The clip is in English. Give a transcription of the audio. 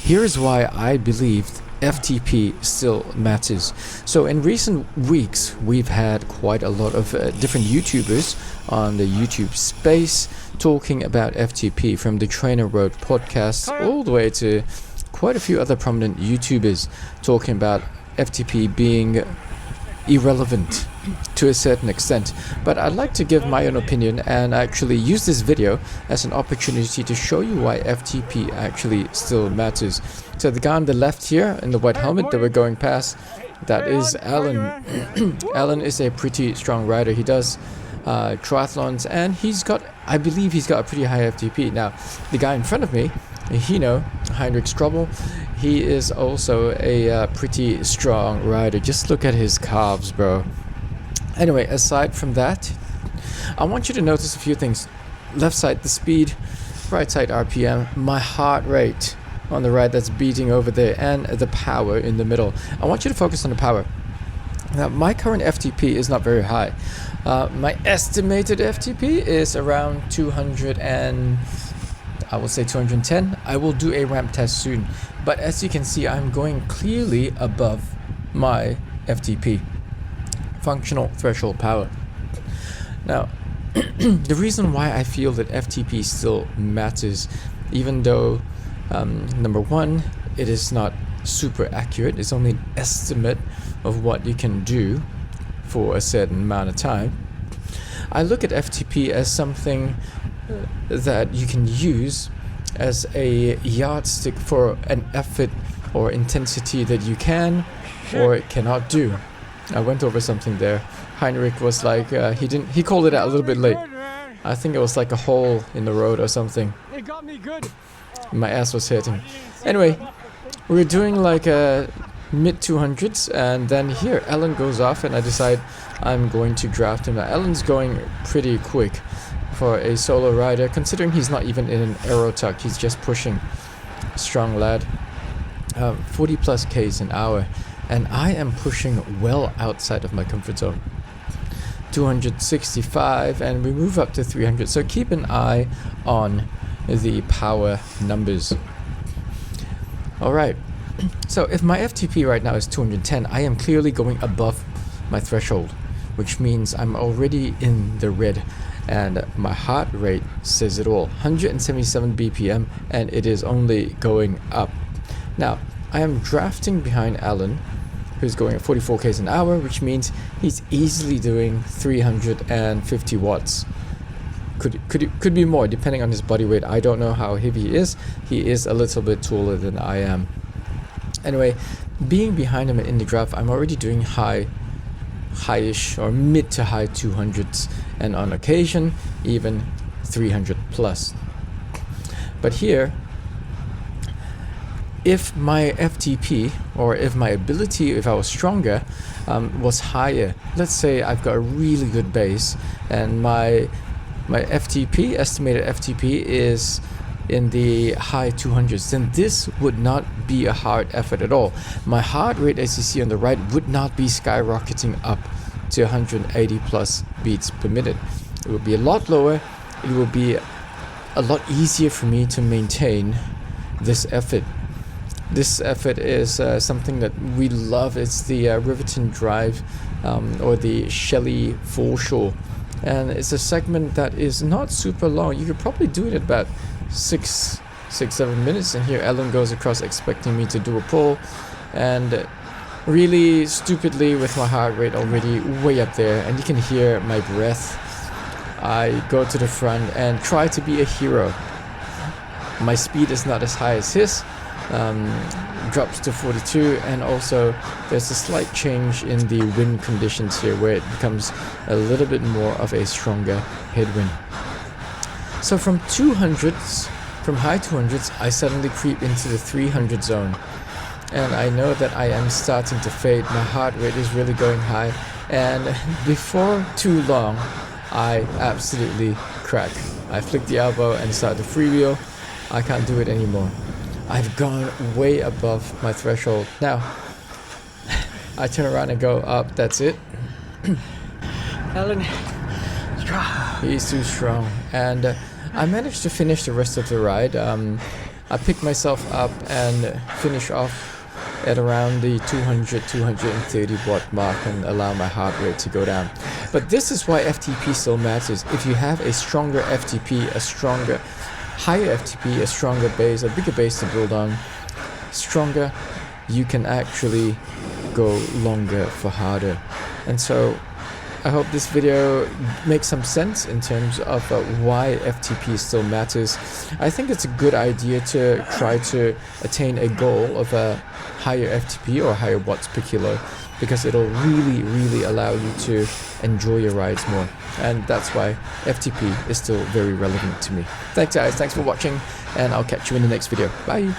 Here is why I believe FTP still matters. So in recent weeks, we've had quite a lot of different YouTubers on the YouTube space talking about FTP, from the Trainer Road podcast all the way to quite a few other prominent YouTubers talking about FTP being irrelevant to a certain extent. But I'd like to give my own opinion and actually use this video as an opportunity to show you why FTP actually still matters. So the guy on the left here in the white helmet that we're going past, that is Alan. Alan is a pretty strong rider. He does triathlons, and I believe he's got a pretty high FTP. Now the guy in front of me, Heinrich Strobel, he is also a pretty strong rider. Just look at his calves, bro. Anyway, aside from that, I want you to notice a few things. Left side, the speed. Right side, RPM. My heart rate on the right, that's beating over there. And the power in the middle. I want you to focus on the power. Now, my current FTP is not very high. My estimated FTP is around 200 and... I will say 210. I will do a ramp test soon. But as you can see, I'm going clearly above my FTP. Functional threshold power. Now, the reason why I feel that FTP still matters, even though, number one, it is not super accurate. It's only an estimate of what you can do for a certain amount of time. I look at FTP as something that you can use as a yardstick for an effort or intensity that you can or cannot do. I went over something there. Heinrich was like, he called it out a little bit late. I think it was like a hole in the road or something. It got me good. My ass was hurting. Anyway, we're doing like a mid 200s, and then here Alan goes off and I decide I'm going to draft him. Now, Alan's going pretty quick for a solo rider, considering he's not even in an aero tuck. He's just pushing. Strong lad. 40 plus Ks an hour, and I am pushing well outside of my comfort zone. 265, and we move up to 300. So keep an eye on the power numbers. Alright, so if my FTP right now is 210, I am clearly going above my threshold, which means I'm already in the red. And my heart rate says it all. 177 BPM, and it is only going up. Now, I am drafting behind Alan, who's going at 44 Ks an hour, which means he's easily doing 350 watts. Could be more, depending on his body weight. I don't know how heavy he is. He is a little bit taller than I am. Anyway, being behind him in the draft, I'm already doing high-ish or mid to high 200s, and on occasion even 300 plus. But here, if my FTP, or if my ability, if I was stronger, was higher, let's say I've got a really good base and my FTP, estimated FTP, is in the high 200s, then this would not be a hard effort at all. My heart rate, as you see on the right, would not be skyrocketing up to 180 plus beats per minute. It would be a lot lower. It will be a lot easier for me to maintain this effort. This effort is something that we love. It's the Riverton Drive or the Shelley Foreshore, and it's a segment that is not super long. You could probably do it at about 6-7 minutes, and here Alan goes across expecting me to do a pull, and really stupidly, with my heart rate already way up there, and you can hear my breath, I go to the front and try to be a hero. My speed is not as high as his, drops to 42, and also there's a slight change in the wind conditions here where it becomes a little bit more of a stronger headwind. So from high 200s, I suddenly creep into the 300 zone. And I know that I am starting to fade. My heart rate is really going high. And before too long, I absolutely crack. I flick the elbow and start to freewheel. I can't do it anymore. I've gone way above my threshold. Now, I turn around and go up. That's it. Alan, he's too strong. And I managed to finish the rest of the ride. I pick myself up and finish off at around the 230 watt mark and allow my heart rate to go down. But this is why FTP still matters. If you have a stronger FTP, higher FTP, a stronger base, a bigger base to build on, stronger, you can actually go longer for harder. And so I hope this video makes some sense in terms of why FTP still matters. I think it's a good idea to try to attain a goal of a higher FTP or higher watts per kilo, because it'll really allow you to enjoy your rides more. And that's why FTP is still very relevant to me. Thanks guys, thanks for watching, and I'll catch you in the next video. Bye!